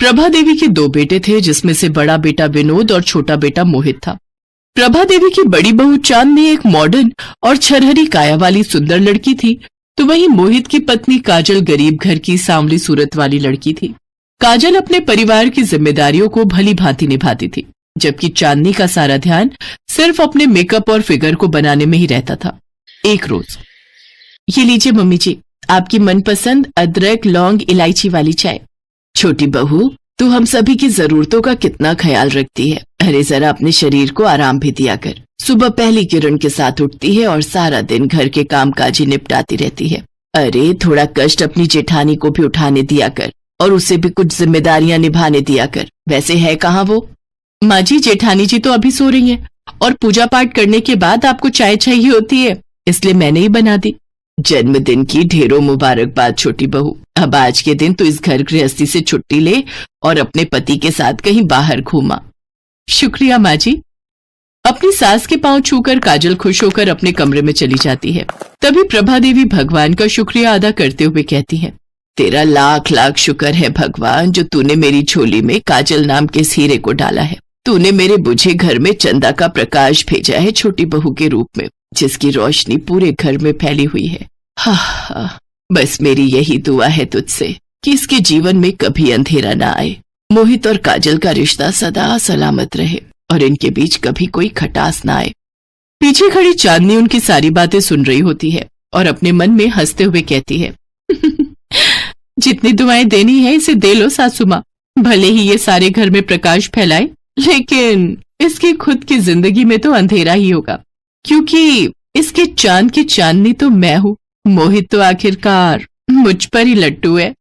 प्रभा देवी के 2 बेटे थे, जिसमें से बड़ा बेटा विनोद और छोटा बेटा मोहित था। प्रभा देवी की बड़ी बहू चांदनी एक मॉडर्न और छरहरी काया वाली सुंदर लड़की थी, तो वहीं मोहित की पत्नी काजल गरीब घर की सांवली सूरत वाली लड़की थी। काजल अपने परिवार की जिम्मेदारियों को भली भांति निभाती थी, जबकि चांदनी का सारा ध्यान सिर्फ अपने मेकअप और फिगर को बनाने में ही रहता था। एक रोज, ये लीजिए मम्मी जी, आपकी मनपसंद अदरक लौंग इलायची वाली चाय। छोटी बहू, तू हम सभी की जरूरतों का कितना ख्याल रखती है। अरे जरा अपने शरीर को आराम भी दिया कर। सुबह पहली किरण के साथ उठती है और सारा दिन घर के कामकाज ही निपटाती रहती है। अरे थोड़ा कष्ट अपनी जेठानी को भी उठाने दिया कर और उसे भी कुछ जिम्मेदारियां निभाने दिया कर। वैसे है कहाँ वो? माँ जी, जेठानी जी तो अभी सो रही हैं और पूजा पाठ करने के बाद आपको चाय चाहिए होती है, इसलिए मैंने ही बना दी। जन्मदिन की ढेरों मुबारकबाद छोटी बहू। अब आज के दिन तो इस घर गृहस्थी से छुट्टी ले और अपने पति के साथ कहीं बाहर घूमा। शुक्रिया माँ जी। अपनी सास के पांव छूकर काजल खुश होकर अपने कमरे में चली जाती है। तभी प्रभा देवी भगवान का शुक्रिया अदा करते हुए कहती है, तेरा लाख लाख शुक्र है भगवान, जो तूने मेरी झोली में काजल नाम के इस हीरे को डाला है। तूने मेरे बुझे घर में चंदा का प्रकाश भेजा है छोटी बहू के रूप में, जिसकी रोशनी पूरे घर में फैली हुई है। हाँ, बस मेरी यही दुआ है तुझसे कि इसके जीवन में कभी अंधेरा ना आए। मोहित और काजल का रिश्ता सदा सलामत रहे और इनके बीच कभी कोई खटास ना आए। पीछे खड़ी चांदनी उनकी सारी बातें सुन रही होती है और अपने मन में हंसते हुए कहती है, जितनी दुआएं देनी है इसे दे लो सासू माँ। भले ही ये सारे घर में प्रकाश फैलाए, लेकिन इसकी खुद की जिंदगी में तो अंधेरा ही होगा, क्योंकि इसके चांद की चांदनी तो मैं हूँ। मोहित तो आखिरकार मुझ पर ही लट्टू है।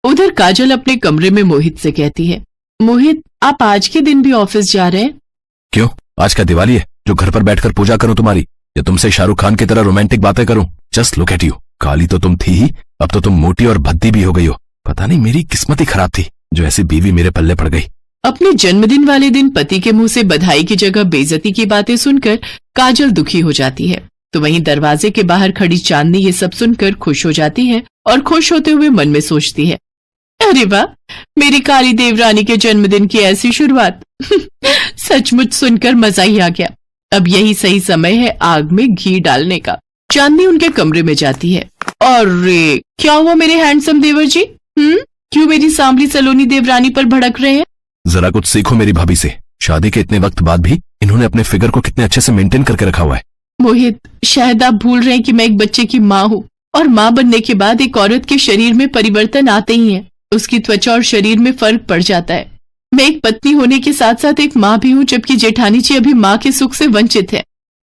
उधर काजल अपने कमरे में मोहित से कहती है, मोहित, आप आज के दिन भी ऑफिस जा रहे हैं? क्यों, आज क्या दिवाली है जो घर पर बैठकर पूजा करूं तुम्हारी, या तुमसे शाहरुख खान की तरह रोमांटिक बातें करूं? Just look at you. काली तो तुम थी ही, अब तो तुम मोटी और भद्दी भी हो गई हो। पता नहीं मेरी किस्मत ही खराब थी जो ऐसी बीवी मेरे पल्ले पड़ गई। अपने जन्मदिन वाले दिन पति के मुंह से बधाई की जगह बेइज्जती की बातें सुनकर काजल दुखी हो जाती है, तो वहीं दरवाजे के बाहर खड़ी चांदनी ये सब सुनकर खुश हो जाती है और खुश होते हुए मन में सोचती है, अरे वाह, मेरी काली देवरानी के जन्मदिन की ऐसी शुरुआत। सचमुच सुनकर मजा ही आ गया। अब यही सही समय है आग में घी डालने का। चांदनी उनके कमरे में जाती है। अरे क्या हुआ मेरे हैंडसम देवर जी? क्यों मेरी सांवली सलोनी देवरानी पर भड़क रहे हैं? जरा कुछ सीखो मेरी भाभी से। शादी के इतने वक्त बाद भी इन्होंने अपने फिगर को कितने अच्छे से मेंटेन करके रखा हुआ है। मोहित, शायद आप भूल रहे हैं कि मैं एक बच्चे की माँ हूँ, और माँ बनने के बाद एक औरत के शरीर में परिवर्तन आते ही हैं। उसकी त्वचा और शरीर में फर्क पड़ जाता है। मैं एक पत्नी होने के साथ साथ एक माँ भी हूँ, जबकि जेठानी जी अभी माँ के सुख से वंचित है।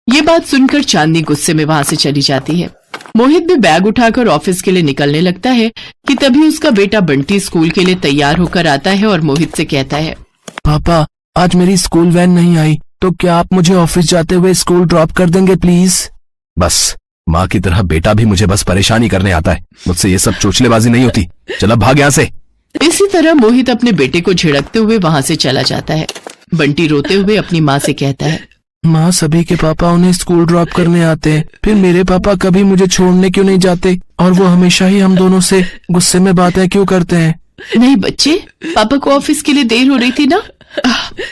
ये बात सुनकर चांदनी गुस्से में वहां से चली जाती है। मोहित भी बैग उठाकर ऑफिस के लिए निकलने लगता है कि तभी उसका बेटा बंटी स्कूल के लिए तैयार होकर आता है और मोहित से कहता है, पापा, आज मेरी स्कूल वैन नहीं आई, तो क्या आप मुझे ऑफिस जाते हुए स्कूल ड्रॉप कर देंगे प्लीज? बस माँ की तरह बेटा भी मुझे बस परेशानी करने आता है। मुझसे ये सब चोचलेबाजी नहीं होती। चल अब भाग यहाँ से। इसी तरह मोहित अपने बेटे को झिड़कते हुए वहां से चला जाता है। बंटी रोते हुए अपनी माँ से कहता है, माँ, सभी के पापा उन्हें स्कूल ड्रॉप करने आते हैं, फिर मेरे पापा कभी मुझे छोड़ने क्यों नहीं जाते, और वो हमेशा ही हम दोनों से गुस्से में बातें क्यों करते हैं? नहीं बच्चे, पापा को ऑफिस के लिए देर हो रही थी ना,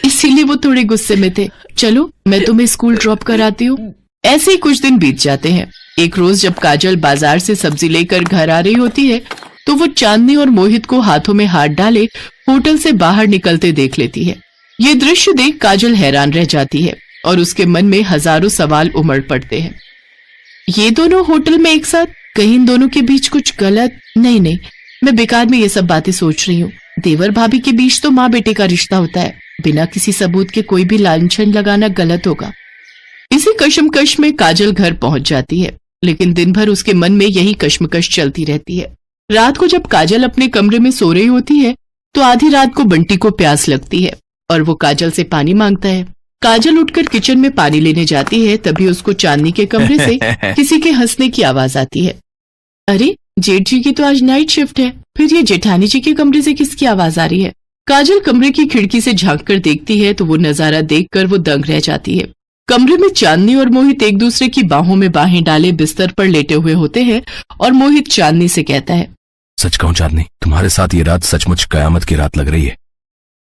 इसीलिए वो थोड़े गुस्से में थे। चलो मैं तुम्हें स्कूल ड्रॉप कराती हूँ। ऐसे ही कुछ दिन बीत जाते हैं। एक रोज जब काजल बाजार से सब्जी लेकर घर आ रही होती है, तो वो चांदनी और मोहित को हाथों में हाथ डाले होटल से बाहर निकलते देख लेती है। ये दृश्य देख काजल हैरान रह जाती है और उसके मन में हजारों सवाल उमड़ पड़ते हैं। ये दोनों होटल में एक साथ, कहीं इन दोनों के बीच कुछ गलत? नहीं, मैं बेकार में ये सब बातें सोच रही हूँ। देवर भाभी के बीच तो माँ बेटे का रिश्ता होता है, बिना किसी सबूत के कोई भी लांछन लगाना गलत होगा। इसी कशमकश में काजल घर पहुंच जाती है, लेकिन दिन भर उसके मन में यही कशमकश चलती रहती है। रात को जब काजल अपने कमरे में सो रही होती है, तो आधी रात को बंटी को प्यास लगती है और वो काजल से पानी मांगता है। काजल उठकर किचन में पानी लेने जाती है, तभी उसको चांदनी के कमरे से किसी के हंसने की आवाज आती है। अरे, जेठ जी की तो आज नाइट शिफ्ट है, फिर ये जेठानी जी के कमरे से किसकी आवाज आ रही है? काजल कमरे की खिड़की से झांककर देखती है तो वो नजारा देखकर वो दंग रह जाती है। कमरे में चांदनी और मोहित एक दूसरे की बाहों में बाहें डाले बिस्तर पर लेटे हुए होते हैं और मोहित चांदनी से कहता है, सच कहूं चांदनी, तुम्हारे साथ ये रात सचमुच कयामत की रात लग रही है।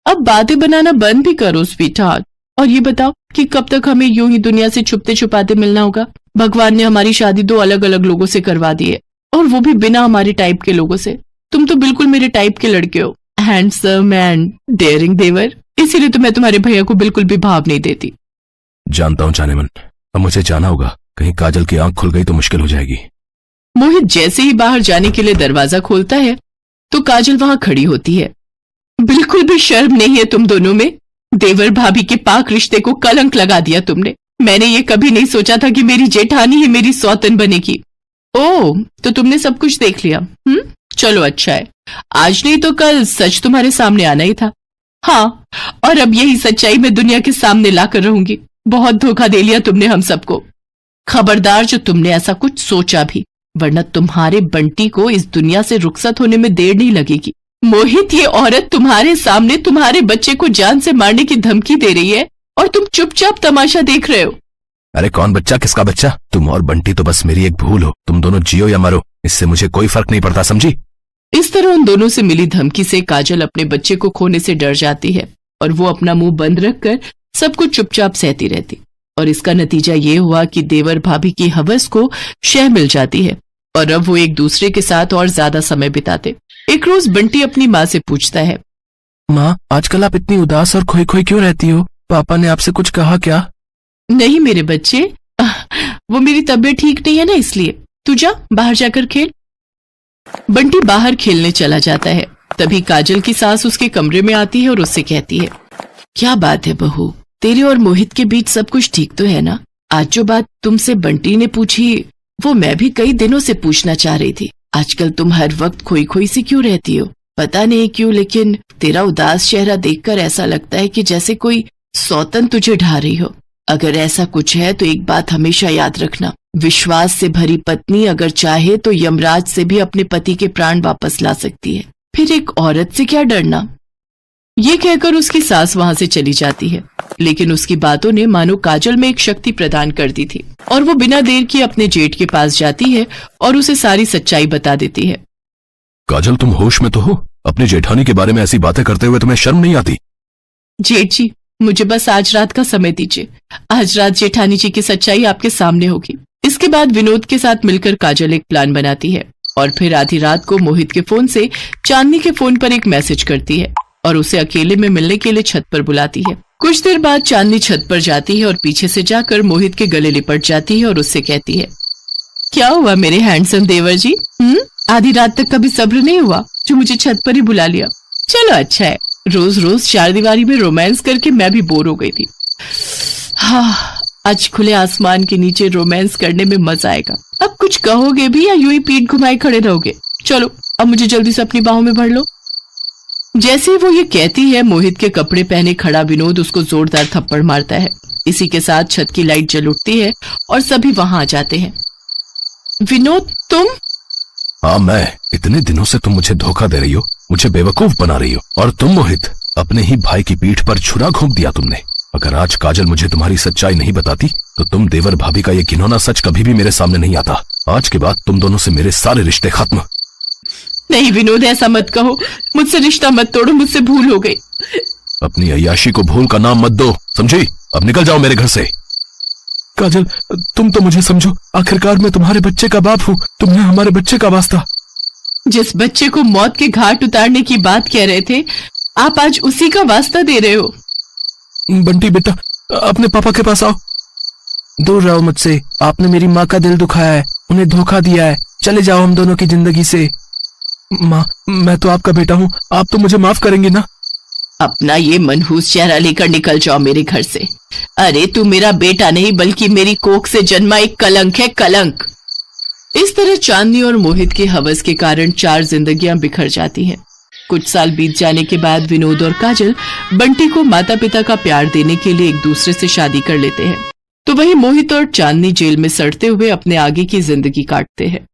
अब बातें बनाना बंद भी करो स्वीटहार्ट, और ये बताओ कि कब तक हमें यूं ही दुनिया से छुपते छुपाते मिलना होगा। भगवान ने हमारी शादी 2 अलग अलग लोगों से करवा दी है, और वो भी बिना हमारे टाइप के लोगों से। तुम तो बिल्कुल मेरे टाइप के लड़के हो, हैंडसम एंड डेयरिंग देवर, इसीलिए तो मैं तुम्हारे भैया को बिल्कुल भी भाव नहीं देती। जानता हूं जानेमन, अब मुझे जाना होगा। कहीं काजल की आंख खुल गई तो मुश्किल हो जाएगी। मोहित जैसे ही बाहर जाने के लिए दरवाजा खोलता है तो काजल वहां खड़ी होती है। बिल्कुल भी शर्म नहीं है तुम दोनों में। देवर भाभी के पाक रिश्ते को कलंक लगा दिया तुमने। मैंने ये कभी नहीं सोचा था कि मेरी जेठानी ही मेरी सौतन बनेगी। ओह, तो तुमने सब कुछ देख लिया। चलो अच्छा है, आज नहीं तो कल सच तुम्हारे सामने आना ही था। हाँ, और अब यही सच्चाई मैं दुनिया के सामने लाकर रहूंगी। बहुत धोखा दे लिया तुमने हम सबको। खबरदार जो तुमने ऐसा कुछ सोचा भी, वरना तुम्हारे बंटी को इस दुनिया से रुखसत होने में देर नहीं लगेगी। मोहित, ये औरत तुम्हारे सामने तुम्हारे बच्चे को जान से मारने की धमकी दे रही है और तुम चुपचाप तमाशा देख रहे हो। अरे कौन बच्चा, किसका बच्चा? तुम और बंटी तो बस मेरी एक भूल हो। तुम दोनों जियो या मरो, इससे मुझे कोई फर्क नहीं पड़ता, समझी? इस तरह उन दोनों से मिली धमकी से काजल अपने बच्चे को खोने से डर जाती है और वो अपना मुंह बंद रखकर सब कुछ चुपचाप सहती रहती। और इसका नतीजा ये हुआ कि देवर भाभी की हवस को शह मिल जाती है और अब वो एक दूसरे के साथ और ज्यादा समय बिताते। एक रोज बंटी अपनी माँ से पूछता है, माँ, आजकल आप इतनी उदास और खोई खोई क्यों रहती हो? पापा ने आपसे कुछ कहा क्या? नहीं मेरे बच्चे, वो मेरी तबीयत ठीक नहीं है ना, इसलिए तू जा बाहर जाकर खेल। बंटी बाहर खेलने चला जाता है। तभी काजल की सास उसके कमरे में आती है और उससे कहती है, क्या बात है बहू, तेरे और मोहित के बीच सब कुछ ठीक तो है ना? आज जो बात तुमसे बंटी ने पूछी वो मैं भी कई दिनों से पूछना चाह रही थी। आजकल तुम हर वक्त खोई खोई सी क्यों रहती हो? पता नहीं क्यों, लेकिन तेरा उदास चेहरा देखकर ऐसा लगता है कि जैसे कोई सौतन तुझे ढा रही हो। अगर ऐसा कुछ है तो एक बात हमेशा याद रखना, विश्वास से भरी पत्नी अगर चाहे तो यमराज से भी अपने पति के प्राण वापस ला सकती है। फिर एक औरत से क्या डरना। ये कहकर उसकी सास वहां से चली जाती है, लेकिन उसकी बातों ने मानो काजल में एक शक्ति प्रदान कर दी थी और वो बिना देर किए अपने जेठ के पास जाती है और उसे सारी सच्चाई बता देती है। काजल, तुम होश में तो हो? अपनी जेठानी के बारे में ऐसी बातें करते हुए तुम्हें शर्म नहीं आती? जेठ जी, मुझे बस आज रात का समय दीजिए। आज रात जेठानी जी की सच्चाई आपके सामने होगी। इसके बाद विनोद के साथ मिलकर काजल एक प्लान बनाती है और फिर आधी रात को मोहित के फोन से चांदनी के फोन पर एक मैसेज करती है और उसे अकेले में मिलने के लिए छत पर बुलाती है। कुछ देर बाद चांदनी छत पर जाती है और पीछे से जाकर मोहित के गले लिपट जाती है और उससे कहती है, क्या हुआ मेरे हैंडसम देवर जी? आधी रात तक कभी सब्र नहीं हुआ जो मुझे छत पर ही बुला लिया? चलो अच्छा है, रोज रोज चार दीवारी में रोमांस करके मैं भी बोर हो गई थी। हाँ, आज खुले आसमान के नीचे रोमांस करने में मजा आएगा। अब कुछ कहोगे भी या यूं ही पीठ घुमाए खड़े रहोगे? चलो अब मुझे जल्दी से अपनी बाहों में भर लो। जैसे ही वो ये कहती है, मोहित के कपड़े पहने खड़ा विनोद उसको जोरदार थप्पड़ मारता है। इसी के साथ छत की लाइट जल उठती है और सभी वहां आ जाते हैं। विनोद, तुम? हाँ मैं। इतने दिनों से तुम मुझे धोखा दे रही हो, मुझे बेवकूफ बना रही हो। और तुम मोहित, अपने ही भाई की पीठ पर छुरा घोंप दिया तुमने। अगर आज काजल मुझे तुम्हारी सच्चाई नहीं बताती तो तुम देवर भाभी का ये घिनौना सच कभी भी मेरे सामने नहीं आता। आज के बाद तुम दोनों से मेरे सारे रिश्ते खत्म। नहीं विनोद, ऐसा मत कहो, मुझसे रिश्ता मत तोड़ो, मुझसे भूल हो गई। अपनी अय्याशी को भूल का नाम मत दो, समझी? अब निकल जाओ मेरे घर से। काजल, तुम तो मुझे समझो, आखिरकार मैं तुम्हारे बच्चे का बाप हूँ। तुमने हमारे बच्चे का वास्ता। जिस बच्चे को मौत के घाट उतारने की बात कह रहे थे, आप आज उसी का वास्ता दे रहे हो। बंटी बेटा, अपने पापा के पास आओ। दूर रहो मुझसे, आपने मेरी माँ का दिल दुखाया है, उन्हें धोखा दिया है। चले जाओ हम दोनों की जिंदगी से। माँ, मैं तो आपका बेटा हूँ, आप तो मुझे माफ करेंगी ना? अपना ये मनहूस चेहरा लेकर निकल जाओ मेरे घर से। अरे तू मेरा बेटा नहीं बल्कि मेरी कोख से जन्मा एक कलंक है, कलंक। इस तरह चांदनी और मोहित के हवस के कारण 4 जिंदगियां बिखर जाती हैं। कुछ साल बीत जाने के बाद विनोद और काजल बंटी को माता पिता का प्यार देने के लिए एक दूसरे से शादी कर लेते हैं। तो वहीं मोहित और चांदनी जेल में सड़ते हुए अपने आगे की जिंदगी काटते हैं।